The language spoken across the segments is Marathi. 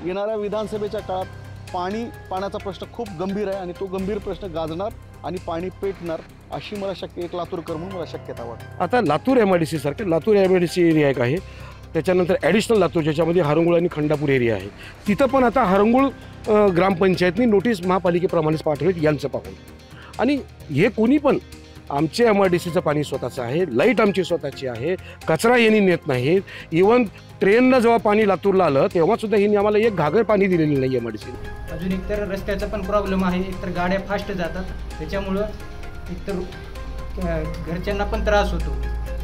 येणाऱ्या विधानसभेच्या काळात पाण्याचा प्रश्न खूप गंभीर आहे आणि तो गंभीर प्रश्न गाजणार आणि पाणी पेटणार अशी मला एक लातूरकर म्हणून मला शक्यता वाटते. आता लातूर MIDC सारखे लातूर MIDC एरिया एक आहे, त्याच्यानंतर ॲडिशनल लातूर ज्याच्यामध्ये हरंगुळ आणि खंडापूर एरिया आहे. तिथं पण आता हरंगुळ ग्रामपंचायतनी नोटीस महापालिकेप्रमाणेच पाठवलीत यांचं पाहून. आणि हे कोणी पण आमचे MIDCचं पाणी स्वतःचं आहे, लाईट आमची स्वतःची आहे, कचरा यांनी नेत नाहीत. इव्हन ट्रेननं जेव्हा पाणी लातूरला आलं तेव्हासुद्धा यांनी आम्हाला एक घागर पाणी दिलेलं नाही MIDCने. अजून एकतर रस्त्याचा पण प्रॉब्लेम आहे, एकतर गाड्या फास्ट जातात त्याच्यामुळं एकतर घरच्यांना पण त्रास होतो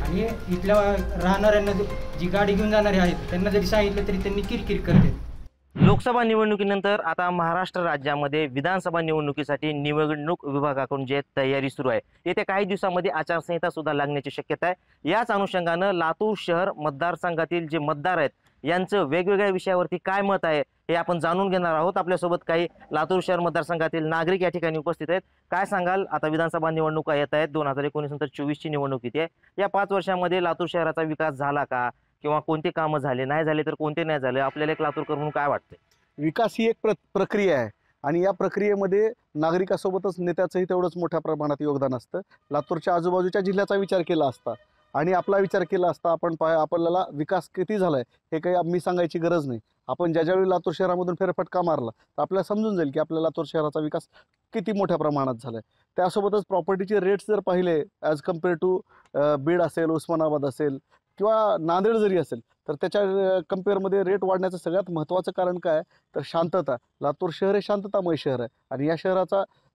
आणि इथल्या राहणाऱ्यांना जी गाडी घेऊन जाणारे आहेत त्यांना जरी सांगितलं तरी त्यांनी किरकिर करतात. लोकसभा निवडणुकीनंतर आता महाराष्ट्र राज्यामध्ये विधानसभा निवडणुकीसाठी निवडणूक विभागाकडून जे तयारी सुरू आहे, येत्या काही दिवसांमध्ये आचारसंहिता सुद्धा लागण्याची शक्यता आहे. याच अनुषंगानं लातूर शहर मतदारसंघातील जे मतदार आहेत यांचं वेगवेगळ्या विषयावरती काय मत आहे हे आपण जाणून घेणार आहोत. आपल्यासोबत काही लातूर शहर मतदारसंघातील नागरिक या ठिकाणी उपस्थित आहेत. काय सांगाल, आता विधानसभा निवडणुका येत आहेत, 2019 नंतर 24ची निवडणूक येते. या 5 वर्षामध्ये लातूर शहराचा विकास झाला का, किंवा कोणते कामं झाले, नाही झाले तर कोणते नाही झाले, आपल्याला एक लातूरकर म्हणून काय वाटते? विकास ही एक प्रक्रिया आहे आणि या प्रक्रियेमध्ये नागरिकासोबतच नेत्याचंही तेवढंच मोठ्या प्रमाणात योगदान असतं. लातूरच्या आजूबाजूच्या जिल्ह्याचा विचार केला असता आणि आपला विचार केला असता आपल्याला विकास किती झालाय हे काही मी सांगायची गरज नाही. आपण ज्यावेळी लातूर शहरामधून फेरफटका मारला तर आपल्याला समजून जाईल की आपल्या लातूर शहराचा विकास किती मोठ्या प्रमाणात झालाय. त्यासोबतच प्रॉपर्टीचे रेट्स जर पाहिले ॲज कम्पेअर टू बीड असेल, उस्मानाबाद असेल किंवा नांदेड जरी असेल तर त्याच्या कम्पेअरमध्ये रेट वाढण्याचं सगळ्यात महत्त्वाचं कारण काय तर शांतता. लातूर शहर हे शांततामय शहर आहे आणि या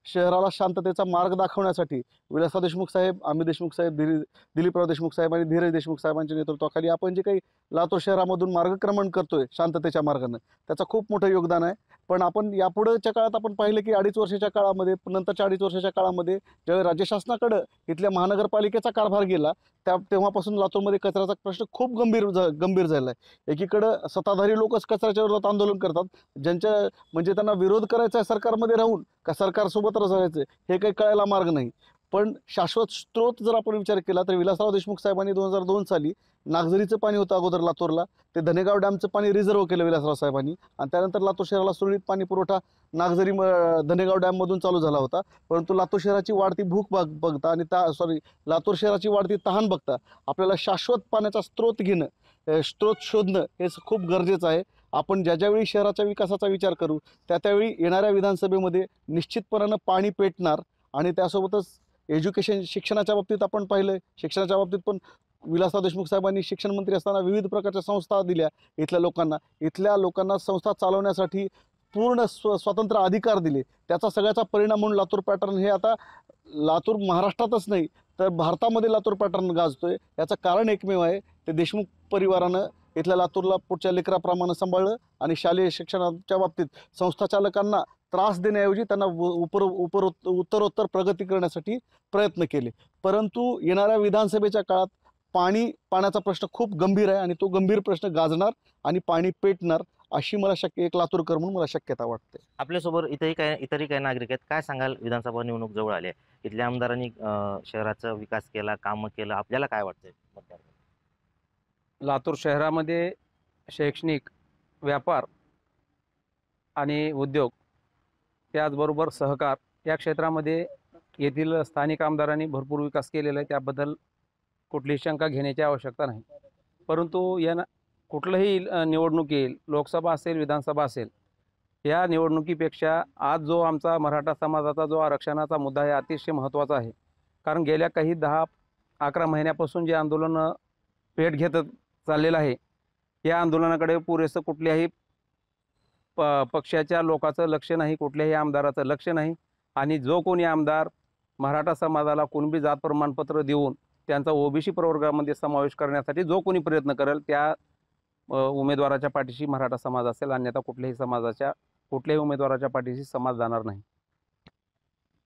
शहराला शांततेचा मार्ग दाखवण्यासाठी विलासराव देशमुख साहेब, अमित देशमुख साहेब, दिलीपराव देशमुख साहेब आणि धीरज देशमुख साहेबांच्या नेतृत्वाखाली आपण जे काही लातूर शहरामधून मार्गक्रमण करतोय शांततेच्या मार्गानं त्याचं खूप मोठं योगदान आहे. पण आपण यापुढेच्या काळात आपण पाहिलं की 2.5 वर्षाच्या काळामध्ये, नंतरच्या 2.5 वर्षाच्या काळामध्ये ज्यावेळी राज्य शासनाकडं इथल्या महानगरपालिकेचा कारभार गेला तेव्हापासून लातूरमध्ये कचऱ्याचा प्रश्न खूप गंभीर झाला आहे. एकीकडं सत्ताधारी लोकच कचऱ्याच्या विरोधात आंदोलन करतात, म्हणजे त्यांना विरोध करायचा आहे सरकारमध्ये राहून का सरकारसोबत राहायचं हे काही कळायला मार्ग नाही. पण शाश्वत स्रोत जर आपण विचार केला तर विलासराव देशमुख साहेबांनी 2002 साली नागझरीचं पाणी होतं अगोदर लातूरला, ते धनेगाव डॅमचं पाणी रिझर्व केलं विलासराव साहेबांनी आणि त्यानंतर लातूर शहराला सुरळीत पाणी पुरवठा नागझरी धनेगाव डॅममधून चालू झाला होता. परंतु लातूर शहराची वाढती भूक बघता आणि लातूर शहराची वाढती तहान बघता आपल्याला शाश्वत पाण्याचा स्रोत शोधणं हे खूप गरजेचं आहे. आपण ज्यावेळी शहराच्या विकासाचा विचार करू त्यावेळी येणाऱ्या विधानसभेमध्ये निश्चितपणानं पाणी पेटणार आणि त्यासोबतच शिक्षणाच्या बाबतीत आपण पाहिलं, शिक्षणाच्या बाबतीत पण विलासराव देशमुख साहेबांनी शिक्षण मंत्री असताना विविध प्रकारच्या संस्था दिल्या इथल्या लोकांना संस्था चालवण्यासाठी पूर्ण स्वतंत्र अधिकार दिले. त्याचा सगळ्याचा परिणाम म्हणून लातूर पॅटर्न हे आता लातूर महाराष्ट्रातच नाही तर भारतामध्ये लातूर पॅटर्न गाजतोय. याचं कारण एकमेव आहे, ते देशमुख परिवारानं इथल्या लातूरला पुढच्या लेकराप्रमाणे सांभाळलं आणि शालेय शिक्षणाच्या बाबतीत संस्थाचालकांना त्रास देण्याऐवजी त्यांना उत्तरोत्तर प्रगती करण्यासाठी प्रयत्न केले. परंतु येणाऱ्या विधानसभेच्या काळात पाण्याचा प्रश्न खूप गंभीर आहे आणि तो गंभीर प्रश्न गाजणार आणि पाणी पेटणार अशी मला एक लातूरकर म्हणून मला शक्यता वाटते. आपल्यासोबत इतरही काही नागरिक आहेत. काय सांगाल, विधानसभा निवडणूक जवळ आली आहे, इथल्या आमदारांनी शहराचा विकास केला, कामं केलं, आपल्याला काय वाटतंय? लातूर शहरामध्ये शैक्षणिक, व्यापार आणि उद्योग त्याचबरोबर सहकार या क्षेत्रामध्ये येथील स्थानिक आमदारांनी भरपूर विकास केलेला आहे, त्याबद्दल कुठलीही शंका घेण्याची आवश्यकता नाही. परंतु कुठलंही निवडणूक येईल, लोकसभा असेल, विधानसभा असेल, या निवडणुकीपेक्षा आज जो आमचा मराठा समाजाचा जो आरक्षणाचा मुद्दा आहे अतिशय महत्त्वाचा आहे. कारण गेल्या काही 10-11 महिन्यापासून जे आंदोलन पेट घेत चाललेलं आहे या आंदोलनाकडे पुरेसं कुठल्याही पक्षाच्या लोकांचं लक्ष नाही, कुठल्याही आमदाराचं लक्ष नाही. आणि जो कोणी आमदार मराठा समाजाला कुणबी जात प्रमाणपत्र देऊन त्यांचा OBC प्रवर्गामध्ये समावेश करण्यासाठी जो कोणी प्रयत्न करेल त्या उमेदवाराच्या पाठीशी मराठा समाज असेल, अन्यथा कुठल्याही उमेदवाराच्या पाठीशी समाज जाणार नाही.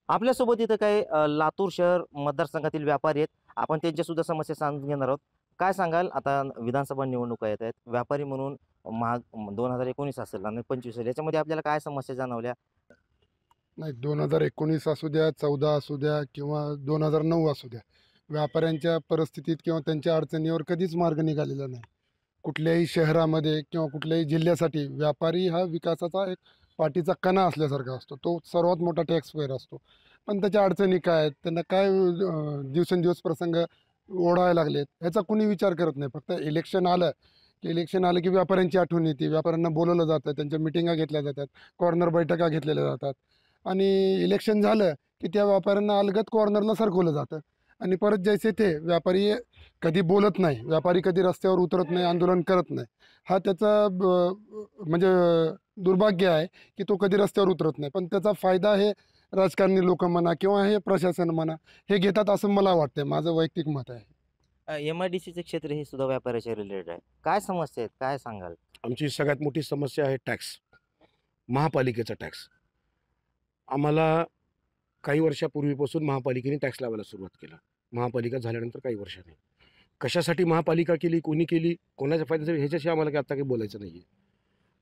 आपल्यासोबत इथं काही लातूर शहर मतदारसंघातील व्यापारी आहेत, आपण त्यांच्या सुद्धा समस्या सांगून घेणार आहोत. काय सांगाल, आता विधानसभा निवडणुका येत आहेत, व्यापारी म्हणून 2019 असेल आणि 25 असेल, याच्यामध्ये आपल्याला काय समस्या जाणवल्या? नाही, 2019 असू द्या, 14 असू द्या किंवा 2009 असू द्या, व्यापाऱ्यांच्या परिस्थितीत किंवा त्यांच्या अडचणीवर कधीच मार्ग निघालेला नाही. कुठल्याही शहरामध्ये किंवा कुठल्याही जिल्ह्यासाठी व्यापारी हा विकासाचा एक पाठीचा कणा असल्यासारखा असतो. तो सर्वात मोठा टॅक्स पेयर असतो. पण त्याच्या अडचणी काय आहेत, त्यांना काय दिवसेंदिवस प्रसंग ओढायला लागलेत, ह्याचा कुणी विचार करत नाही. फक्त इलेक्शन आलं की व्यापाऱ्यांची आठवण येते, व्यापाऱ्यांना बोलवलं जातं, त्यांच्या मिटिंगा घेतल्या जातात, कॉर्नर बैठका घेतलेल्या जातात आणि इलेक्शन झालं की त्या व्यापाऱ्यांना अलगद कॉर्नरला सरकवलं जातं आणि परत जैसे ते व्यापारी कधी बोलत नाही, व्यापारी कधी रस्त्यावर उतरत नाही, आंदोलन करत नाही. हा त्याचा म्हणजे दुर्भाग्य आहे की तो कधी रस्त्यावर उतरत नाही. पण त्याचा फायदा हे राजकारणी लोक म्हणा किंवा हे प्रशासन म्हणा हे घेतात असं मला वाटतं. माझं वैयक्तिक मत आहे. MIDCचं क्षेत्र हे सुद्धा व्यापाराच्या रिलेटेड आहे. काय समस्या आहेत, काय सांगाल? आमची सगळ्यात मोठी समस्या आहे टॅक्स, महापालिकेचा टॅक्स. आम्हाला काही वर्षापूर्वीपासून महापालिकेने टॅक्स लावायला सुरुवात केला. महापालिका झाल्यानंतर काही वर्षांनी कशासाठी महापालिका केली, कोणी केली, कोणाच्या फायद्यासाठी ह्याच्याशी आम्हाला काय आता काही बोलायचं नाही आहे.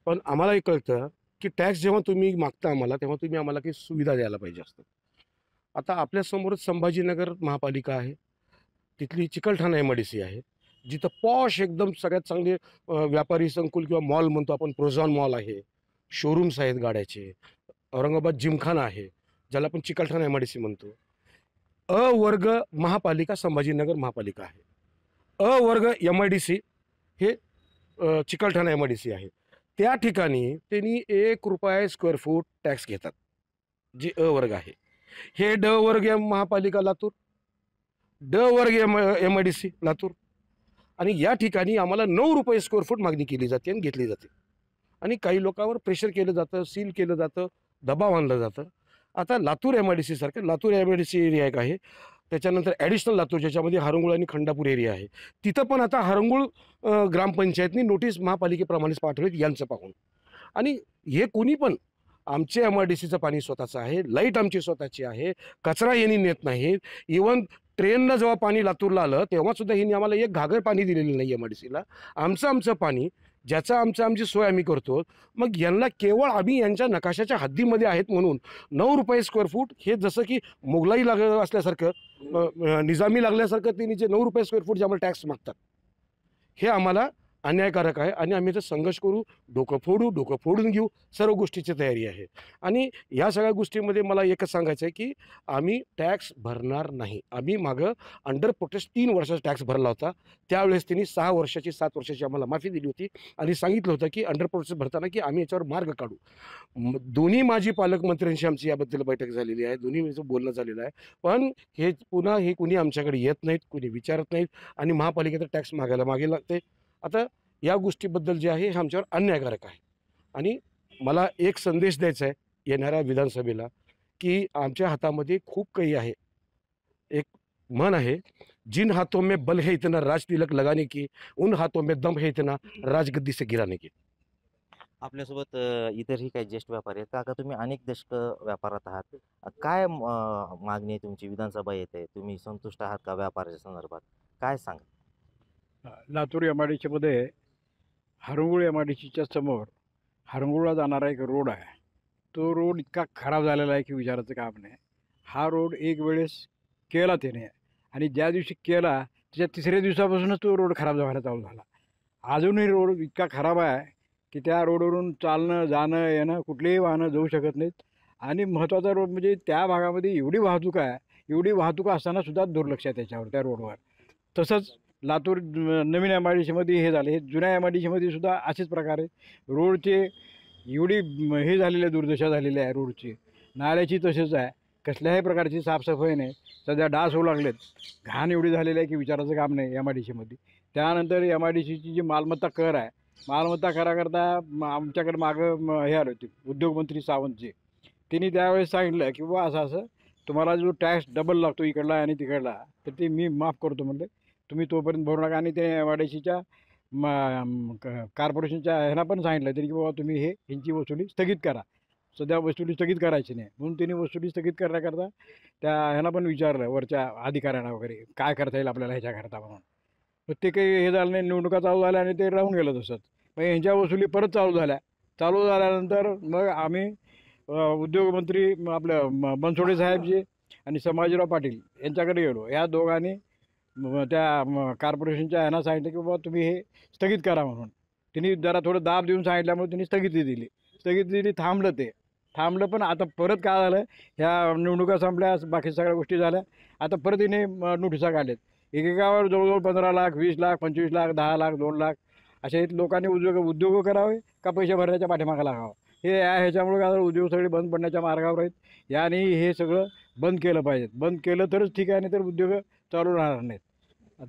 पण आम्हाला एक कळतं की टॅक्स जेव्हा तुम्ही मागता आम्हाला, तेव्हा तुम्ही आम्हाला काही सुविधा द्यायला पाहिजे असतात. आता आपल्यासमोरच संभाजीनगर महापालिका आहे, तिथली चिकलठाणा MIDC आहे, जिथं पॉश एकदम सगळ्यात चांगले व्यापारी संकुल किंवा मॉल म्हणतो आपण, प्रोझॉन मॉल आहे, शोरूम्स आहेत गाड्याचे, औरंगाबाद जिमखाना आहे ज्याला आपण चिकलठाणा MIDC म्हणतो. अ वर्ग महापालिका संभाजीनगर महापालिका आहे. अ वर्ग MIDC हे चिकलठाणा MIDC आहे. त्या ठिकाणी त्यांनी ₹1 स्क्वेअर फूट टॅक्स घेतात, जे अ वर्ग आहे. हे ड वर्ग महापालिका लातूर, ड वर्ग MIDC लातूर. आणि या ठिकाणी आम्हाला ₹9 स्क्वेअर फूट मागणी केली जाते आणि घेतली जाते. आणि काही लोकांवर प्रेशर केलं जातं, सील केलं जातं, दबाव आणलं जातं. आता लातूर MIDC सारखं लातूर MIDC एरिया एक आहे, त्याच्यानंतर ॲडिशनल लातूर ज्याच्यामध्ये हारंगुळ आणि खंडापूर एरिया आहे. तिथं पण आता हारंगुळ ग्रामपंचायतनी नोटीस महापालिकेप्रमाणेच पाठवलीत यांचं पाहून. आणि हे कोणी पण, आमचे MIDCचं पाणी स्वतःचं आहे, लाईट आमची स्वतःची आहे, कचरा यांनी नेत नाहीत. इवन ट्रेननं जेव्हा पाणी लातूरला आलं तेव्हासुद्धा यांनी आम्हाला एक घागर पाणी दिलेलं नाही MIDCला. आमचं पाणी ज्याचं आमची सोय आम्ही करतो. मग यांना केवळ आम्ही यांच्या नकाशाच्या हद्दीमध्ये आहेत म्हणून ₹9 स्क्वेअर फूट हे जसं की मोगलाई लागलं असल्यासारखं, निजामी लागल्यासारखं त्यांनी जे ₹9 स्क्वेअर फूट जे आम्हाला टॅक्स मागतात, हे आम्हाला अन्यायकारक आहे. आणि आम्ही इथं संघर्ष करू, डोकं फोडून घेऊ, सर्व गोष्टीची तयारी आहे. आणि या सगळ्या गोष्टीमध्ये मला एकच सांगायचं आहे की आम्ही टॅक्स भरणार नाही. आम्ही मागं अंडर प्रोटेस्ट 3 वर्षाचा टॅक्स भरला होता. त्यावेळेस त्यांनी 6 वर्षाची 7 वर्षाची आम्हाला माफी दिली होती आणि सांगितलं होतं की अंडर प्रोटेस्ट भरताना की आम्ही याच्यावर मार्ग काढू. दोन्ही माजी पालकमंत्र्यांशी आमची याबद्दल बैठक झालेली आहे, दोन्हीचं बोलणं झालेलं आहे. पण हे पुन्हा कुणी आमच्याकडे येत नाहीत, कुणी विचारत नाहीत आणि महापालिकेचा टॅक्स मागायला मागे लागते. आता या गोष्टीबद्दल जे आहे हे आमच्यावर अन्यायकारक आहे. आणि मला एक संदेश द्यायचा आहे येणाऱ्या विधानसभेला की आमच्या हातामध्ये खूप काही आहे. एक म्हण आहे, जिन हाथों में बल है इतना राज तिलक लगाने की, उन हाथों में दम है इतना राजगद्दी से गिराने की. आपल्यासोबत इतरही काही ज्येष्ठ व्यापारी आहेत. काका, तुम्ही अनेक दशक व्यापारात आहात. काय मागणी आहे तुमची? विधानसभा येते, तुम्ही संतुष्ट आहात का व्यापाराच्या संदर्भात? काय सांगा. लातूर MIDCमध्ये हारंगुळ MIDCच्या समोर हारंगुळला जाणारा एक रोड आहे. तो रोड इतका खराब झालेला आहे की विचारायचं काम नाही. हा रोड एक वेळेस केला त्याने आणि ज्या दिवशी केला त्याच्या 3ऱ्या दिवसापासूनच तो रोड खराब व्हायला चालू झाला. अजूनही रोड इतका खराब आहे की त्या रोडवरून चालणं, जाणं, येणं कुठलीही वाहनं जाऊ शकत नाहीत. आणि महत्त्वाचा रोड म्हणजे त्या भागामध्ये एवढी वाहतूक आहे, एवढी वाहतूक असताना सुद्धा दुर्लक्ष आहे त्याच्यावर, त्या रोडवर. तसंच लातूर नवीन MIDCमध्ये हे झाले, हे जुन्या MIDCमध्ये सुद्धा असेच प्रकारे रोडचे एवढी हे झालेले, दुर्दशा झालेली आहे रोडची. नाल्याची तसेच आहे, कसल्याही प्रकारची साफसफाई नाही. सध्या डास होऊ लागलेत, घाण एवढी झालेली आहे की विचारायचं काम नाही MIDCमध्ये. त्यानंतर MIDCची जी मालमत्ता कर आहे, मालमत्ता कराकरता आमच्याकडे मागं हे आले होते उद्योगमंत्री सावंतजी. त्यांनी त्यावेळेस सांगितलं की बाबा असं तुम्हाला जो टॅक्स डबल लागतो इकडला आणि तिकडला, तर ते मी माफ करतो म्हणले, तुम्ही तोपर्यंत भरू नका. आणि ते MIDCच्या कॉर्पोरेशनच्या ह्यांना पण सांगितलं तरी की बाबा तुम्ही ह्यांची वसुली स्थगित करा, सध्या वसुली स्थगित करायची नाही. म्हणून त्यांनी वसुली स्थगित करण्याकरता त्या ह्यांना पण विचारलं, वरच्या अधिकाऱ्यांना वगैरे, काय करता येईल आपल्याला ह्याच्याकरता म्हणून. तर ते काही हे झालं नाही, निवडणुका चालू झाल्या आणि ते राहून गेलं तसंच. मग ह्यांच्या वसुली परत चालू झाल्यानंतर मग आम्ही उद्योगमंत्री आपलं बनसोडे साहेबजी आणि संभाजीराव पाटील यांच्याकडे गेलो. या दोघांनी त्या कॉर्पोरेशनच्या यांना सांगितलं की बाबा तुम्ही हे स्थगित करा म्हणून. त्यांनी जरा थोडं दाब देऊन सांगितल्यामुळे त्यांनी स्थगिती दिली, थांबलं. पण आता परत काय झालं, ह्या निवडणुका संपल्या, बाकी सगळ्या गोष्टी झाल्या, आता परत तिने नोटिसा काढल्यात. एकेकावर जवळजवळ 15 लाख, 20 लाख, 25 लाख, 10 लाख, 2 लाख असे लोकांनी उद्योग करावे का पैसे भरण्याच्या पाठीमागे लागावं. ह्याच्यामुळे काय झालं, उद्योग सगळे बंद पडण्याच्या मार्गावर आहेत. याने हे सगळं बंद केलं पाहिजे. बंद केलं तरच ठीक आहे, नाही तर उद्योग चालू राहणार नाहीत.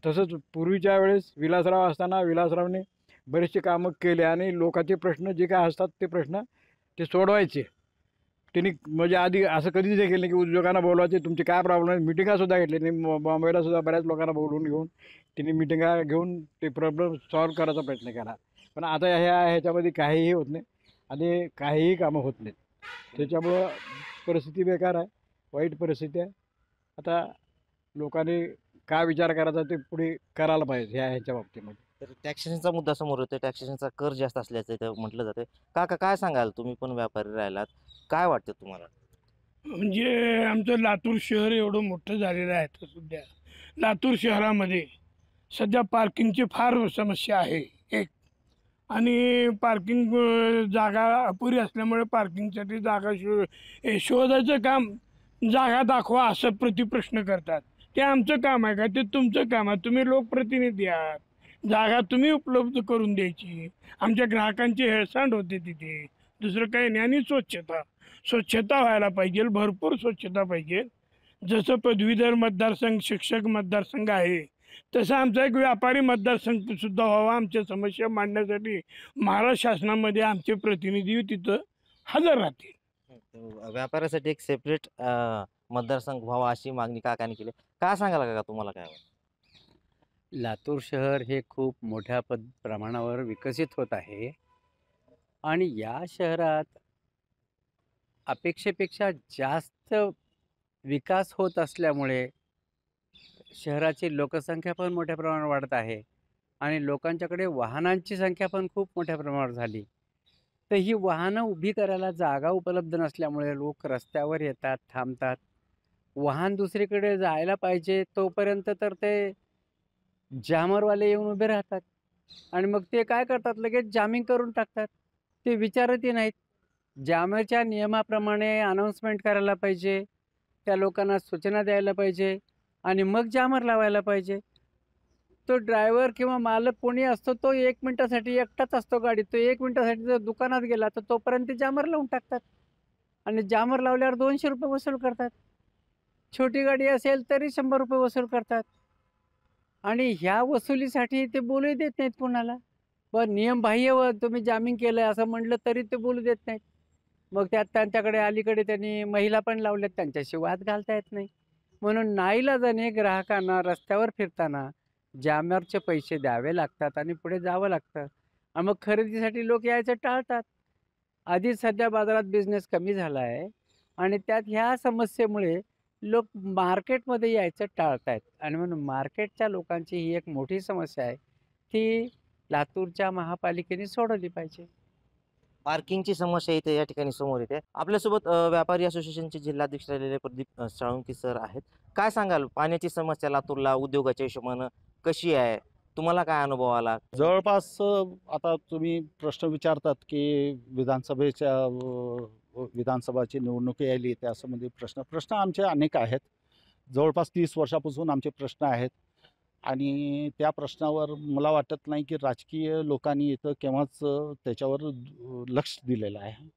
तसंच पूर्वीच्या वेळेस विलासराव असताना विलासरावने बरेचसे कामं केले आणि लोकांचे प्रश्न जे काय असतात ते प्रश्न ते सोडवायचे. त्यांनी म्हणजे आधी असं कधीच हे केलं नाही की उद्योगांना बोलवायचे, तुमचे काय प्रॉब्लेम आहे. मिटिंगासुद्धा घेतली नाही. बॉम्बेला सुद्धा बऱ्याच लोकांना बोलवून घेऊन त्यांनी मिटिंगा घेऊन ते प्रॉब्लेम सॉल्व करायचा प्रयत्न केला. पण आता ह्याच्यामध्ये काहीही होत नाही आणि काहीही कामं होत नाहीत. त्याच्यामुळं परिस्थिती बेकार आहे, वाईट परिस्थिती आहे. आता लोकांनी काय विचार करायचा ते पुढे करायला पाहिजे ह्याच्या बाबतीमध्ये. तर टॅक्सेशनचा मुद्दा समोर येतो. टॅक्सेशनचा कर जास्त असल्याचं इथं म्हटलं जातं. काका काय सांगाल, तुम्ही पण व्यापारी राहिलात, काय वाटतं तुम्हाला? म्हणजे आमचं लातूर शहर एवढं मोठं झालेलं आहे तर सध्या लातूर शहरामध्ये सध्या पार्किंगची फार समस्या आहे एक. आणि पार्किंग जागा अपुरी असल्यामुळे पार्किंगसाठी जागा शोधायचं काम, जागा दाखवा असं प्रतिप्रश्न करतात. ते आमचं काम आहे का? ते तुमचं काम आहे. तुम्ही लोकप्रतिनिधी आहात, जागा तुम्ही उपलब्ध करून द्यायची. आमच्या ग्राहकांची हेळसांड होते तिथे, दुसरं काही नाही. आणि स्वच्छता व्हायला पाहिजे, भरपूर स्वच्छता पाहिजे. जसं पदवीधर मतदारसंघ, शिक्षक मतदारसंघ आहे, तसं आमचा एक व्यापारी मतदारसंघ सुद्धा व्हावा. आमच्या समस्या मांडण्यासाठी महाराष्ट्र शासनामध्ये आमचे प्रतिनिधी तिथं हजर राहतील. व्यापाऱ्यासाठी एक सेपरेट मतदारसंघ व्हावा अशी मागणी काकाने केली. काय सांगाल काका, तुम्हाला काय वाटतं? लातूर शहर हे खूप मोठ्या प्रमाणावर विकसित होत आहे आणि या शहरात अपेक्षेपेक्षा जास्त विकास होत असल्यामुळे शहराची लोकसंख्या पण मोठ्या प्रमाणावर वाढत आहे आणि लोकांच्याकडे वाहनांची संख्या पण खूप मोठ्या प्रमाणावर झाली. तर ही वाहनं उभी करायला जागा उपलब्ध नसल्यामुळे लोक रस्त्यावर येतात, थांबतात. वाहन दुसरीकडे जायला पाहिजे तोपर्यंत तर ते जामरवाले येऊन उभे राहतात आणि मग ते काय करतात, लगेच जामिंग करून टाकतात. ते विचारतही नाहीत. जामरच्या नियमाप्रमाणे अनाऊन्समेंट करायला पाहिजे, त्या लोकांना सूचना द्यायला पाहिजे आणि मग जामर लावायला पाहिजे. तो ड्रायव्हर किंवा मालक कोणी असतो तो 1 मिनिटासाठी एकटाच असतो गाडीत. तो 1 मिनिटासाठी जर दुकानात गेला तर तोपर्यंत जामर लावून टाकतात आणि जामर लावल्यावर 200 रुपये वसूल करतात. छोटी गाडी असेल तरी 100 रुपये वसूल करतात आणि ह्या वसुलीसाठी ते बोलू देत नाहीत कोणाला. पण नियमबाह्य तुम्ही जामिंग केलं आहे असं म्हटलं तरी ते बोलू देत नाहीत. मग त्यात त्यांच्याकडे अलीकडे त्यांनी महिला पण लावल्यात, त्यांच्याशी वाद घालता येत नाही. म्हणून नाईलाजाने ग्राहकांना रस्त्यावर फिरताना जामरचे पैसे द्यावे लागतात आणि पुढे जावं लागतं आणि मग खरेदीसाठी लोक यायचं टाळतात. आधीच सध्या बाजारात बिझनेस कमी झाला आहे आणि त्यात ह्या समस्येमुळे लोक मार्केटमध्ये यायचं टाळतायत आणि म्हणून मार्केटच्या लोकांची ही एक मोठी समस्या आहे, ती लातूरच्या महापालिकेने सोडवली पाहिजे. पार्किंगची समस्या इथे या ठिकाणी समोर येते. आपल्यासोबत व्यापारी असोसिएशनचे जिल्हाध्यक्ष राहिलेले प्रदीप साळुंके सर आहेत. काय सांगाल, पाण्याची समस्या लातूरला उद्योगाच्या हिशोबानं कशी आहे? तुम्हाला काय अनुभव आला? जवळपास आता तुम्ही प्रश्न विचारतात की विधानसभाची निवडणूक यायली त्या संबंधी प्रश्न आमचे अनेक आहेत. जवळपास 30 वर्षापासून आमचे प्रश्न आहेत आणि त्या प्रश्नावर मला वाटत नाही की राजकीय लोकांनी इथं केव्हाच त्याच्यावर लक्ष दिलेलं आहे.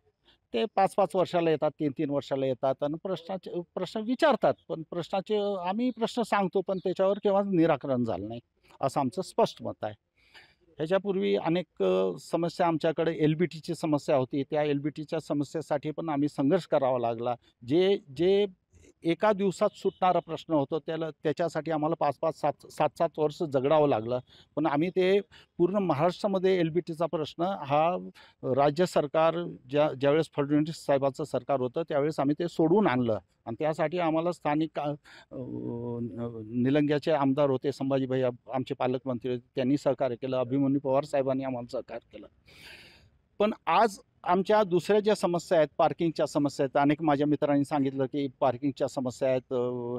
ते 5-5 वर्षाला येतात, 3-3 वर्षाला येतात आणि प्रश्न विचारतात, पण आम्ही प्रश्न सांगतो पण त्याच्यावर केव्हाच निराकरण झालं नाही असं आमचं स्पष्ट मत आहे. ह्याच्यापूर्वी अनेक समस्या आमच्याकडे LBTची समस्या होती. त्या LBTच्या समस्येसाठी पण आम्ही संघर्ष करावा लागला. जे एका दिवसात सुटणारा प्रश्न होतो त्याच्यासाठी आम्हाला 5-5, 7-7 वर्ष जगडावं लागलं. पण आम्ही ते पूर्ण महाराष्ट्रामध्ये LBTचा प्रश्न हा राज्य सरकार ज्यावेळेस फडणवीस साहेबाचं सरकार होतं त्यावेळेस आम्ही ते सोडवून आणलं आणि त्यासाठी आम्हाला स्थानिक निलंग्याचे आमदार होते, संभाजीभाई आमचे पालकमंत्री होते, त्यांनी सहकार्य केलं. अभिमन्यू पवार साहेबांनी आम्हाला सहकार्य केलं. पण आज आमच्या दुसऱ्या ज्या समस्या आहेत, पार्किंगच्या समस्या आहेत. अनेक माझ्या मित्रांनी सांगितलं की पार्किंगच्या समस्या आहेत,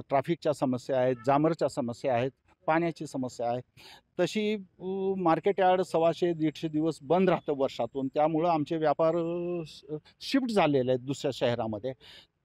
ट्रॅफिकच्या समस्या आहेत, जामरच्या समस्या आहेत. पाण्याची समस्या आहे. तशी मार्केट यार्ड 100-150 दिवस बंद राहतं वर्षातून. त्यामुळं आमचे व्यापार शिफ्ट झालेले आहेत दुसऱ्या शहरामध्ये.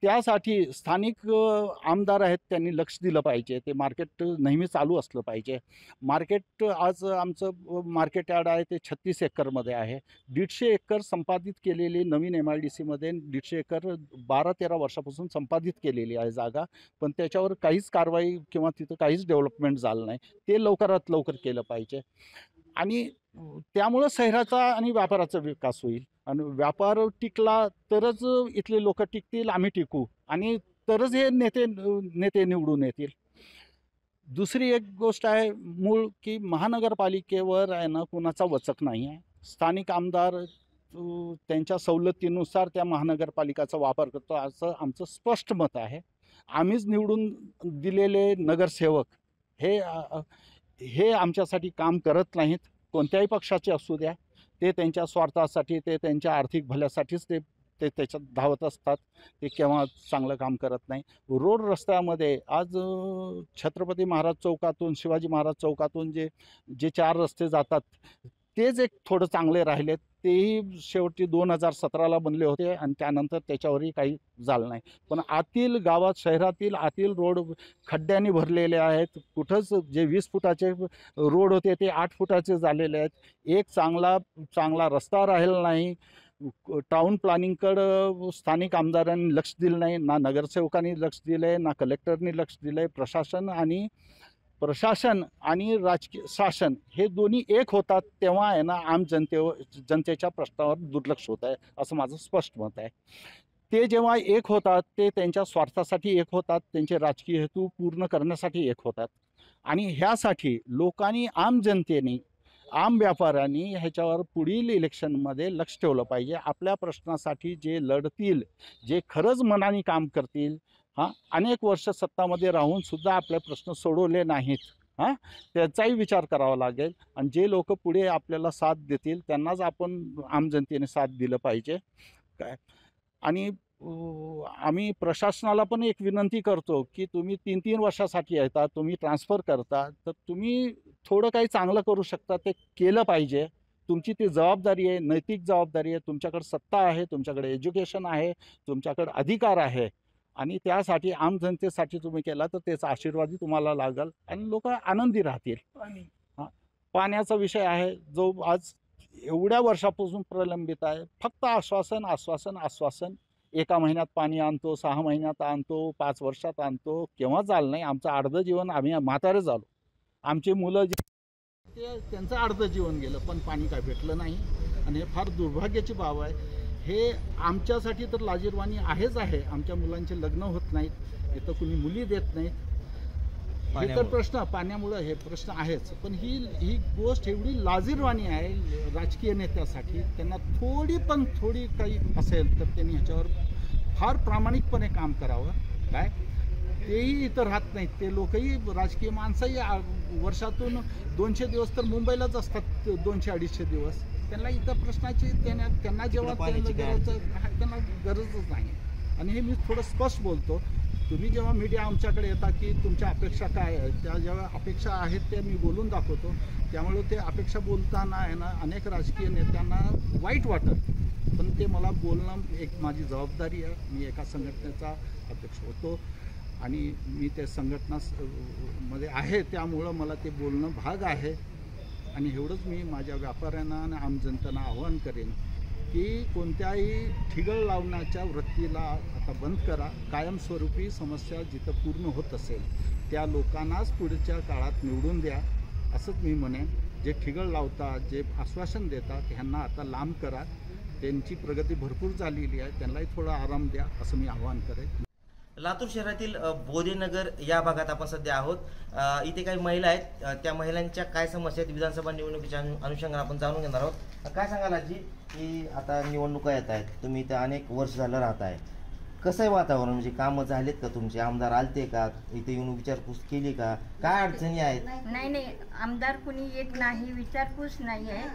त्यासाठी स्थानिक आमदार आहेत, त्यांनी लक्ष दिलं पाहिजे. ते मार्केट नेहमी चालू असलं पाहिजे. मार्केट आज आमचं मार्केट यार्ड आहे ते 36 एकरमध्ये आहे. 150 एकर संपादित केलेली नवीन MIDCमध्ये 150 एकर 12-13 वर्षापासून संपादित केलेली आहे जागा. पण त्याच्यावर काहीच कारवाई किंवा तिथं काहीच डेव्हलपमेंट झालं नाही. ते लवकरात लवकर केलं पाहिजे आणि त्यामुळं शहराचा आणि व्यापाराचा विकास होईल. आणि व्यापार टिकला तरच इथले लोक टिकतील, आम्ही टिकू आणि तरच हे नेते निवडून येतील. दुसरी एक गोष्ट आहे मूळ की महानगरपालिकेवर आहे ना कुणाचा वचक नाही आहे. स्थानिक आमदार त्यांच्या सवलतीनुसार त्या महानगरपालिकाचा वापर करतो असं आमचं स्पष्ट मत आहे. आम्हीच निवडून दिलेले नगरसेवक हे आमच्यासाठी काम करत नाहीत. कोणत्याही पक्षाचे असू द्या, ते त्यांच्या स्वार्थासाठी, ते त्यांच्या आर्थिक भल्यासाठीच ते त्याच्यात धावत असतात. ते केव्हा चांगलं काम करत नाही. रोड रस्त्यामध्ये आज छत्रपती महाराज चौकातून, शिवाजी महाराज चौकातून जे 4 रस्ते जातात तेच एक थोडं चांगले राहिलेत. तेही शेवटी 2017ला बनले होते आणि त्यानंतर त्याच्यावरही काही झालं नाही. पण आतील गावात, शहरातील आतील रोड खड्ड्यांनी भरलेले आहेत. कुठंच जे 20 फुटाचे रोड होते ते 8 फुटाचे झालेले आहेत. एक चांगला रस्ता राहिला नाही. टाउन प्लॅनिंगकडं स्थानिक आमदारांनी लक्ष दिलं नाही, ना नगरसेवकांनी लक्ष दिलं आहे, ना कलेक्टरनी लक्ष दिलं आहे. प्रशासन आणि राजकीय शासन हे दोन्ही एक होतात तेव्हा आहे ना आम जनतेच्या प्रश्नावर दुर्लक्ष होत आहे असं माझं स्पष्ट मत आहे. ते जेव्हा एक होतात ते त्यांच्या स्वार्थासाठी एक होतात, त्यांचे राजकीय हेतू पूर्ण करण्यासाठी एक होतात. आणि ह्यासाठी लोकांनी, आम जनतेने, आम व्यापाऱ्यांनी ह्याच्यावर पुढील इलेक्शनमध्ये लक्ष ठेवलं पाहिजे. आपल्या प्रश्नासाठी जे लढतील, जे खरंच मनाने काम करतील, अनेक वर्ष सत्तामध्ये राहून सुद्धा आपले प्रश्न सोडवले नाहीत, त्याचाही विचार करावा लागेल. आणि जे लोक पुढे आपल्याला साथ देतील त्यांनाच आपण आम जनतेने साथ दिलं पाहिजे काय. आणि आम्ही प्रशासनाला पण एक विनंती करतो की तुम्ही 3-3 वर्षासाठी येता, तुम्ही ट्रान्सफर करता, तर तुम्ही थोडं काही चांगलं करू शकता ते केलं पाहिजे. तुमची ती जबाबदारी आहे, नैतिक जबाबदारी आहे. तुमच्याकडे सत्ता आहे, तुमच्याकडे एज्युकेशन आहे, तुमच्याकडे अधिकार आहे आणि त्यासाठी आम जनतेसाठी तुम्ही केला तर त्याचा आशीर्वादही तुम्हाला लागेल आणि लोक आनंदी राहतील. पाण्याचा विषय आहे जो आज एवढ्या वर्षापासून प्रलंबित आहे. फक्त आश्वासन आश्वासन आश्वासन. 1 महिन्यात पाणी आणतो, 6 महिन्यात आणतो, 5 वर्षात आणतो, केव्हा झालं नाही. आमचं अर्धं जीवन, आम्ही म्हातारे झालो, आमचे मुलं त्यांचं अर्धं जीवन गेलं पण पाणी काय भेटलं नाही. आणि हे फार दुर्भाग्याची बाब आहे. हे आमच्यासाठी तर लाजिरवाणी आहेच आहे. आमच्या मुलांचे लग्न होत नाहीत, इथं कुणी मुली देत नाहीत. हे तर प्रश्न पाण्यामुळं हे प्रश्न आहेच. पण ही गोष्ट एवढी लाजिरवाणी आहे राजकीय नेत्यासाठी. त्यांना थोडी काही असेल तर त्यांनी ह्याच्यावर फार प्रामाणिकपणे काम करावं काय. तेही इथं राहत नाहीत. ते लोकही, राजकीय माणसंही वर्षातून 200 दिवस तर मुंबईलाच असतात, 200-250 दिवस. त्यांना इथं प्रश्नाची त्यांना जेव्हा त्यांना गरजच नाही. आणि हे मी थोडं स्पष्ट बोलतो. तुम्ही जेव्हा मीडिया आमच्याकडे येता की तुमच्या अपेक्षा काय आहेत, त्या जेव्हा अपेक्षा आहेत ते मी बोलून दाखवतो. त्यामुळे ते अपेक्षा बोलताना आहे ना अनेक राजकीय नेत्यांना वाईट वाटत, पण ते मला बोलणं एक माझी जबाबदारी आहे. मी एका संघटनेचा अध्यक्ष होतो आणि मी त्या मध्ये आहे, त्यामुळं मला ते बोलणं भाग आहे. आणि एवढंच मी माझ्या व्यापाऱ्यांना आणि आम जनतेला आवाहन करेन की कोणत्याही ठिगळ लावण्याच्या वृत्तीला आता बंद करा. कायमस्वरूपी समस्या जिथं पूर्ण होत असेल त्या लोकांनाच पुढच्या काळात निवडून द्या असंच मी म्हणेन. जे ठिगळ लावतात, जे आश्वासन देतात, ह्यांना आता लांब करा. त्यांची प्रगती भरपूर झालेली आहे, त्यांनाही थोडा आराम द्या असं मी आवाहन करेन. लातूर शहरातील बोधेनगर या भागात आपण सध्या आहोत. इथे काही महिला आहेत, त्या महिलांच्या काय समस्या आहेत विधानसभा निवडणुकीच्या अनुषंगाने आपण जाणून घेणार आहोत. काय सांगाल आजी की आता निवडणुका येत आहेत, तुम्ही इथे अनेक वर्ष झालं राहत आहे, कसं आहे वातावरण, म्हणजे कामं झालेत का तुमचे, आमदार आलते का, इथे येऊन विचारपूस केली का, काय अडचणी आहेत? नाही, आमदार कुणी येत नाही, विचारपूस नाही आहे.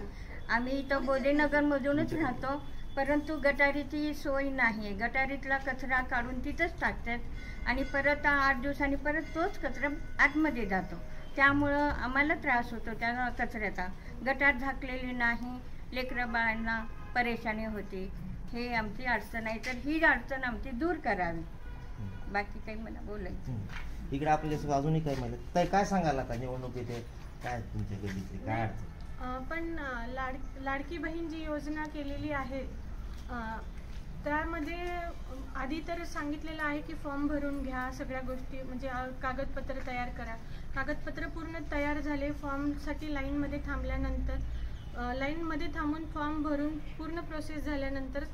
आम्ही इथं बोधेनगरमधूनच राहतो, परंतु गटारीची सोय नाही. गटारीतला कचरा काढून तिथंच टाकतात आणि परत 8 दिवसांनी परत तोच कचरा आतमध्ये जातो. त्यामुळं आम्हाला त्रास होतो त्या कचऱ्याचा. गटार झाकलेली नाही, लेकरं बाळांना परेशानी होते. हे आमची अडचण आहे, तर ही अडचण आमची दूर करावी. बाकी काही मला बोलायचं इकडे आपल्यासोबत अजूनही काय म्हणत तर काय सांगाल आता निवडणूक येते, काय तुमच्या गल्लीतली काय अडचण? पण लाडकी बहीण जी योजना केलेली आहे त्यामध्ये आधी तर सांगितलेलं आहे की फॉर्म भरून घ्या, सगळ्या गोष्टी म्हणजे कागदपत्र तयार करा. कागदपत्र पूर्ण तयार झाले, फॉर्मसाठी लाईनमध्ये थांबल्यानंतर लाईनमध्ये थांबून फॉर्म भरून पूर्ण प्रोसेस झाल्यानंतर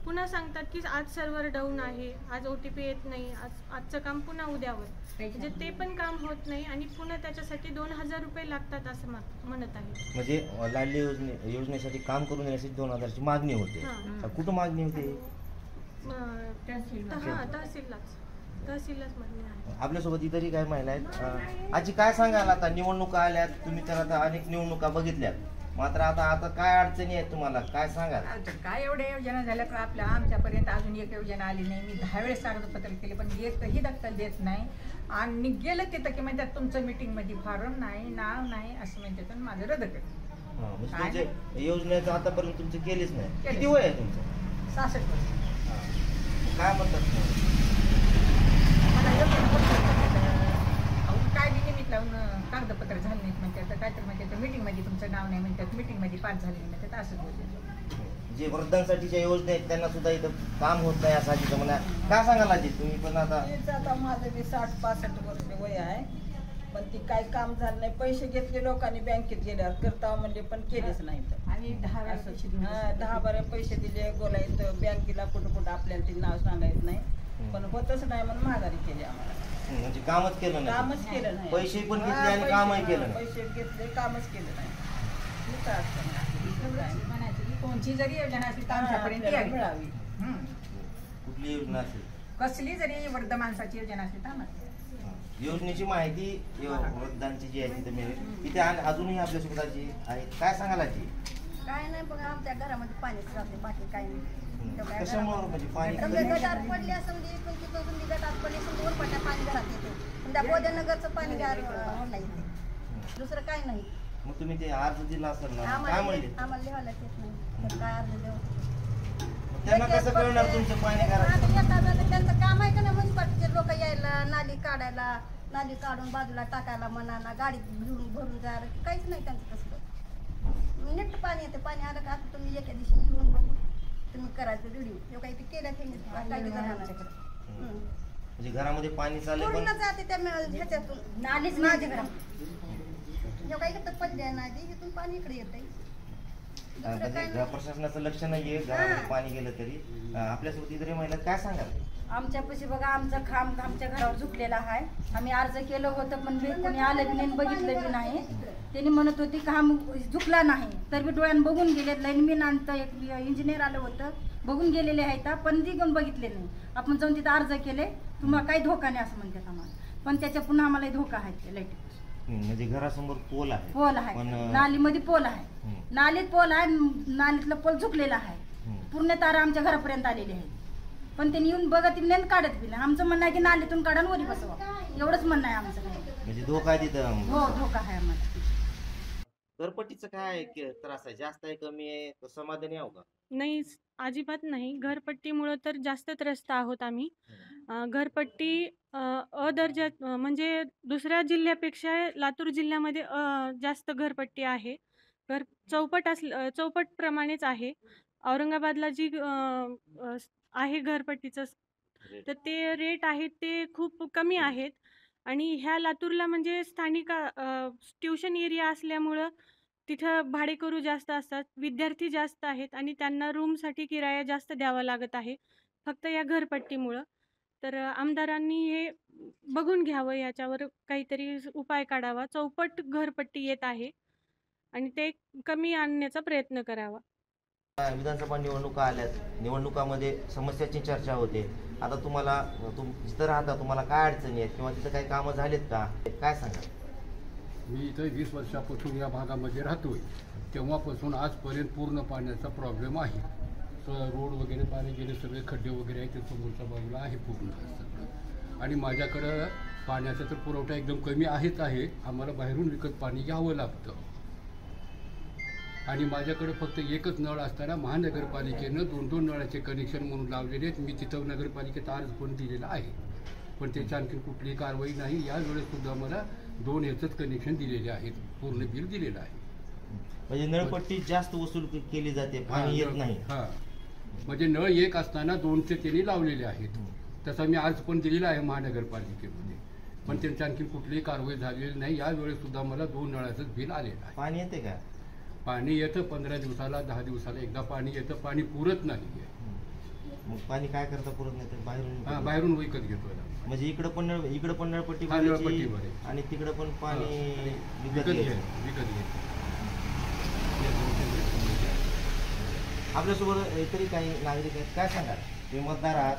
पुन्हा सांगतात की आज सर्व्हर डाऊन आहे, आज OTP येत नाही, आजचं काम पुन्हा उद्यावर. म्हणजे ते पण काम होत नाही आणि पुन्हा त्याच्यासाठी 2000 रुपये लागतात असं म्हणत आहे. म्हणजे लाडली योजनेसाठी काम करून येण्यासाठी 2000ची मागणी होते. कुठं मागणी होते? तहसीललाच मागणी आहे. आपल्यासोबत इतरही काय महिला आहेत. आजी काय सांगाल आता निवडणुका आल्यात, तुम्ही तर आता अनेक निवडणुका बघितल्यात, मात्र आता काय अडचणी आहेत तुम्हाला, काय सांगाल? काय एवढ्या योजना झाल्या का आपल्या आमच्यापर्यंत अजून एक योजना आली नाही. मी 10 वेळेस कागदपत्र केले पण एकही दखल देत नाही. आणि गेलं तिथं की म्हणतात तुमचं मीटिंगमध्ये फॉर्म नाही, नाव नाही असं म्हणतात आणि माझं रद्द केलं. योजनेचं आतापर्यंत तुमचं केलीच नाही. किती वय आहे तुमचं? 66 वर्ष. काय म्हणतात काय बी निमित्त लावून कागदपत्र झाले नाहीत म्हणतात, काय तर म्हणतात मीटिंगमध्ये तुमचं नाव नाही म्हणतात, मीटिंगमध्ये पास झाले नाही म्हणतात, असं बोलतात. जे वृद्धांसाठीच्या योजना आहेत त्यांना सुद्धा इथं काम होत नाही असं म्हणा. काय सांगाल आजी तुम्ही? पण आता माझं बी 60-65 वर्ष वय आहे, पण ती काय काम झालं नाही. पैसे घेतले लोकांनी बँकेत गेल्यावर करता म्हणले पण केलेच नाही. आणि 10-12 पैसे दिले, बोलायचं बँकेला कुठं आपल्याला ते नाव सांगायचं नाही, पण होतच नाही म्हणून माघारी केली आम्हाला. म्हणजे कामच केलं नाही. कामच केलं नाही. पैसे पण घेतले आणि कामही केलं नाही. पैसे घेतले, कामच केलं नाही. म्हणायचं की कोणची जरी योजना असली तर आमच्यापर्यंत मिळावी. कुठली योजना असेल, कसली जरी वृद्ध माणसाची योजना असली तर आम्हाला योजनेची माहिती वृद्धांची जी आहे तिथे मिळेल. तिथे अजूनही आपल्यासोबत आजी आहेत. काय सांगाल आजी? काय नाही बघा, आमच्या घरामध्ये पाणीच राहते, बाकी काही नाही. कशामुळे म्हणजे पाणी गटार पडली असं गटार पडली पाणी घरात येते. त्या बोधनगरचं पाणी नाही येते, दुसरं काय नाही. मग तुम्ही ते अर्ज दिला असेल ना, काय म्हणले? आम्हाला लिहायला येत नाही, काय अर्ज देऊ? त्यांना कसं कळणार तुमचं पाणी घरात? त्यांचं काम आहे का नाही म्युन्सिपाल्टीचे लोक यायला, नाली काढायला, नाली काढून बाजूला टाकायला मनाला, गाडी घेऊन भरून जायला, काहीच नाही त्यांचं तसलं. नीट पाणी येते, पाणी आलं का आता तुम्ही एका दिवशी घेऊन बघू तुम्ही करायचं व्हिडिओ काही ते केल्या म्हणजे घरामध्ये पाणी चालले पण जाते त्या ह्याच्यातून नालीच माझ्या घरात काही पडल्या नाही, इथून पाणी इकडे येते. म्हणजे प्रशासनाचं लक्ष नाहीये घरामध्ये पाणी गेलं तरी. आपल्यासोबत इतर महिला काय सांगाल? आमच्यापाशी बघा आमचं खांब आमच्या घरावर झुकलेला आहे. आम्ही अर्ज केलं होतं पण कोणी आलं बी नाही, बघितलं बी नाही. त्यांनी म्हणत होती खांब झुकला नाही तर मी डोळ्यानं बघून गेले. लाईनमॅन आणतं एक इंजिनियर आलं होतं, बघून गेलेले आहेत पण ती घेऊन बघितले नाही. आपण जाऊन तिथं अर्ज केले, तुम्हाला काही धोका नाही असं म्हणतात आम्हाला, पण त्याच्या पुन्हा आम्हाला धोका आहे लाईट. म्हणजे घरासमोर पोल आहे, पोल आहे, नालीमध्ये पोल आहे, नालीत पोल आहे, नालीतलं पोल झुकलेला आहे, पूर्ण तारा आमच्या घरापर्यंत आलेली आहे. पण त्यांनी येऊन बघत नाही, काढत बी नाही. आमचं म्हणणं आहे की नालीतून काढा वरी बसवा, एवढंच म्हणणं आहे आमचं. म्हणजे धोका आहे तिथं? हो धोका आहे आम्हाला. घरपट्टीचं काय त्रास आहे, जास्त आहे कमी आहे, समाधानी आहो का? नाही अजिबात नाही. घरपट्टीमुळे तर जास्त त्रस्त आहोत आम्ही. घरपट्टी अदर्जात म्हणजे दुसऱ्या जिल्ह्यापेक्षा लातूर जिल्ह्यामध्ये जास्त घरपट्टी आहे. चौपट प्रमाणेच आहे. औरंगाबादला जी आहे घरपट्टीचं तर ते रेट आहेत ते खूप कमी आहेत. आणि ह्या लातूरला म्हणजे स्थानिक ट्युशन एरिया असल्यामुळं तिथं भाडेकरू जास्त असतात, विद्यार्थी जास्त आहेत आणि त्यांना रूमसाठी किराया जास्त द्यावा लागत आहे फक्त या घरपट्टीमुळं. तर आमदारांनी हे बघून घ्यावं, याच्यावर काहीतरी उपाय काढावा. चौपट घरपट्टी येत आहे आणि ते कमी आणण्याचा प्रयत्न करावा. विधानसभा निवडणुका आल्यात, निवडणुकामध्ये समस्याची चर्चा होते. आता तुम्हाला जिथं राहता तुम्हाला काय अडचणी आहेत किंवा तिथं काही कामं झालीत का, काय सांगा? मी इथं 20 वर्षापासून या भागामध्ये राहतोय. तेव्हापासून आजपर्यंत पूर्ण पाण्याचा प्रॉब्लेम आहे. रोड वगैरे पाणी गेले, सगळे खड्डे वगैरे आहेत, ते समोरच्या बाजूला आहे पूर्ण सगळं. आणि माझ्याकडं पाण्याचा तर पुरवठा एकदम कमी आहेच आहे. आम्हाला बाहेरून विकत पाणी घ्यावं लागतं आणि माझ्याकडे फक्त एकच नळ असताना महानगरपालिकेनं 2-2 नळाचे कनेक्शन म्हणून लावलेले आहेत. मी तिथं नगरपालिकेत अर्ज पण दिलेला आहे, पण त्याची आणखी कुठलीही कारवाई नाही. यावेळेस सुद्धा मला 2 ह्याचंच कनेक्शन दिलेले आहेत, पूर्ण बिल दिलेलं आहे. म्हणजे नळपट्टी जास्त वसूल केली जाते, पाणी येत नाही. हां, म्हणजे नळ एक असताना 2चे त्यांनी लावलेले आहेत. तसा मी अर्ज पण दिलेला आहे महानगरपालिकेमध्ये, पण त्यांची आणखी कुठलीही कारवाई झालेली नाही. यावेळेस सुद्धा मला 2 नळाचंच बिल आलेलं आहे. पाणी येते का? पाणी येतं 15 दिवसाला 10 दिवसाला एकदा पाणी येतं. पाणी पुरत नाही. मग पाणी काय करता पुरत नाही तर बाहेरून? बाहेरून विकत घेतो. म्हणजे इकडं पण नळपट्टी आणि तिकडं पण पाणी विकत घ्यायचं. आपल्यासोबत इतरही काही नागरिक आहेत, काय सांगाल? तुम्ही मतदार आहात,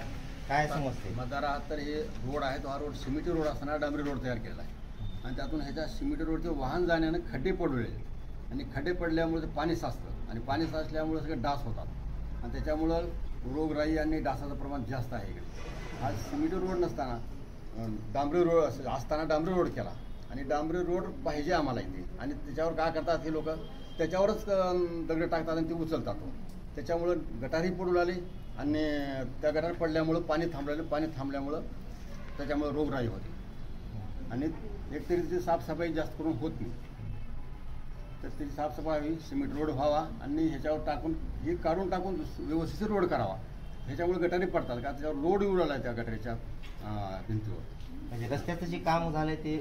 काय समजते? मतदार आहात तर हे रोड आहे तो हा रोड सिमेंटी रोड असताना डांबरी रोड तयार केला आहे आणि त्यातून ह्याच्या सिमेंटी रोडचे वाहन जाण्यानं खड्डे पडलेले आणि खड्डे पडल्यामुळे ते पाणी साचतं आणि पाणी साचल्यामुळे सगळे डास होतात आणि त्याच्यामुळं रोगराई आणि डासाचं प्रमाण जास्त आहे इकडे. आज सिमेंटी रोड नसताना डांबरी रोड असताना डांबरी रोड केला आणि डांबरी रोड पाहिजे आम्हाला इथे आणि त्याच्यावर काय करतात हे लोक, त्याच्यावरच दगड टाकतात आणि ते उचलतात. त्याच्यामुळं गटारही पडून आली आणि त्या गटार पडल्यामुळं पाणी थांबल्यामुळं त्याच्यामुळं रोगराई होते आणि एकतरी ती साफसफाई जास्त करून होत नाही. तर त्याची साफसफाई सिमेंट रोड व्हावा आणि ह्याच्यावर टाकून हे काढून टाकून व्यवस्थित रोड करावा. ह्याच्यामुळे गटारी पडतात का त्याच्यावर लोड येऊ लागला त्या गटारीच्या भिंतीवर. म्हणजे रस्त्याचं जे काम झालंय ते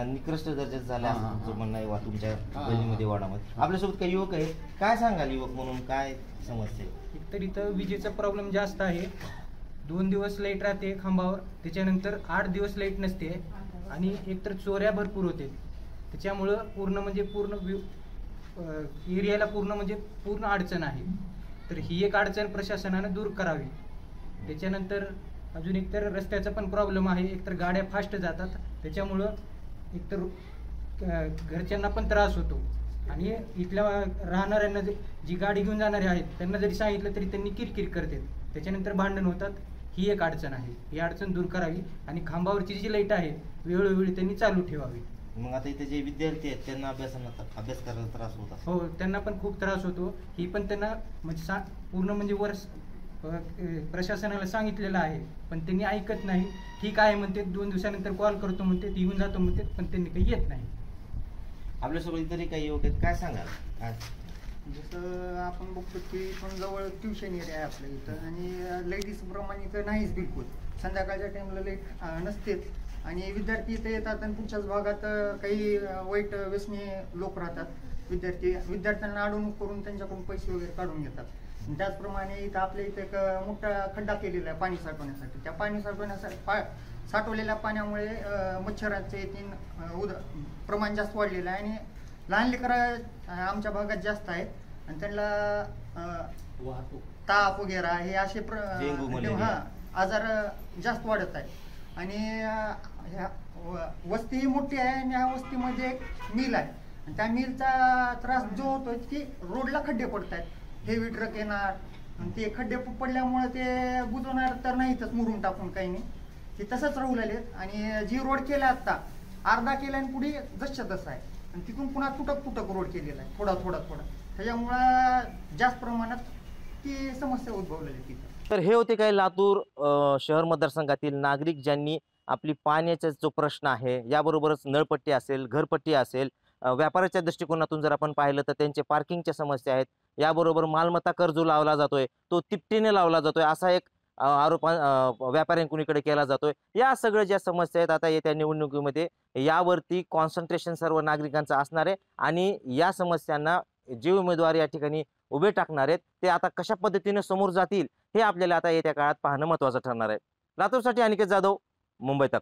निकृष्ट दर्जाचं झालं असं तुमचं म्हणणं आहे तुमच्या गल्लीमध्ये वाडामध्ये. आपल्यासोबत काही युवक आहेत, काय सांगाल युवक म्हणून, काय समस्या? एकतर इथं विजेचा प्रॉब्लेम जास्त आहे. 2 दिवस लाईट राहते खांबावर, त्याच्यानंतर 8 दिवस लाईट नसते आणि एकतर चोऱ्या भरपूर होते. त्याच्यामुळं पूर्ण एरियाला पूर्ण अडचण आहे. तर ही एक अडचण प्रशासनानं दूर करावी. त्याच्यानंतर अजून एकतर रस्त्याचा पण प्रॉब्लेम आहे. एकतर गाड्या फास्ट जातात, त्याच्यामुळं एकतर घरच्यांना पण त्रास होतो आणि इथल्या राहणाऱ्यांना जी गाडी घेऊन जाणारे आहेत त्यांना जरी सांगितलं तरी त्यांनी किरकिर करतात, त्याच्यानंतर भांडण होतात. ही एक अडचण आहे. ही अडचण दूर करावी आणि खांबावरची जी लाईट आहे वेळोवेळी त्यांनी चालू ठेवावी. मग आता इथे जे विद्यार्थी आहेत त्यांना अभ्यास करायला त्रास होता? हो, त्यांना पण खूप त्रास होतो. ही पण त्यांना पूर्ण वर्ष प्रशासनाला सांगितलेलं आहे पण त्यांनी ऐकत नाही. ठीक आहे म्हणते, 2 दिवसानंतर कॉल करतो म्हणते, येऊन जातो म्हणते, पण त्यांनी काही येत नाही. आपल्यासोबत इतरही काही युवक आहेत, काय सांगाल? जसं आपण बघतो की पण जवळ ट्युशन एरिया आहे आपल्या इथं आणि लेडीज प्रमाणे तर नाहीच बिलकुल. संध्याकाळच्या टाईमला लाईट नसतेच आणि विद्यार्थी इथे येतात आणि पुढच्याच भागात काही वाईट व्यसनी लोक राहतात. विद्यार्थ्यांना अडवणूक करून त्यांच्याकडून पैसे वगैरे काढून घेतात. त्याचप्रमाणे इथं आपल्या इथे एक मोठा खड्डा केलेला आहे पाणी साठवण्यासाठी. त्या पाणी साठवलेल्या पाण्यामुळे मच्छरांचे प्रमाण जास्त वाढलेलं आहे आणि लहान लेकरं आमच्या भागात जास्त आहेत आणि त्यांना ताप वगैरे हे असे आजार जास्त वाढत आहे. आणि वस्ती ही मोठी आहे आणि ह्या वस्तीमध्ये एक मिल आहे आणि त्या मिलचा त्रास जो होतो की रोडला खड्डे पडत आहेत. हेवी ट्रक येणार आणि ते खड्डे पडल्यामुळे ते बुजवणार तर नाहीतच, मुरुम टाकून काही नाही, ते तसंच राहू लागले. आणि जी रोड केला आता अर्धा केला आणि पुढे जसच्या तसं आहे आणि तिथून पुन्हा तुटक रोड केलेला आहे थोडा. त्याच्यामुळं जास्त प्रमाणात ती समस्या उद्भवलेली तिथं. तर हे होते काही लातूर शहर मतदारसंघातील नागरिक ज्यांनी आपली पाण्याचा जो प्रश्न आहे, याबरोबरच नळपट्टी असेल, घरपट्टी असेल, व्यापाराच्या दृष्टिकोनातून जर आपण पाहिलं तर त्यांचे पार्किंगच्या समस्या आहेत, याबरोबर मालमत्ता कर जो लावला जातोय तो तिपटीने लावला जातोय असा एक आरोप व्यापाऱ्यांकडे केला जातोय. या सगळ्या ज्या समस्या आहेत आता येत्या निवडणुकीमध्ये यावरती कॉन्सन्ट्रेशन सर्व नागरिकांचं असणार आहे आणि या समस्यांना जे उमेदवार या ठिकाणी उभे टाकणार आहेत ते आता कशा पद्धतीने समोर जातील हे आपल्याला आता येत्या काळात पाहणं महत्त्वाचं ठरणार आहे. लातूरसाठी अनिकेत जाधव, मुंबई तक.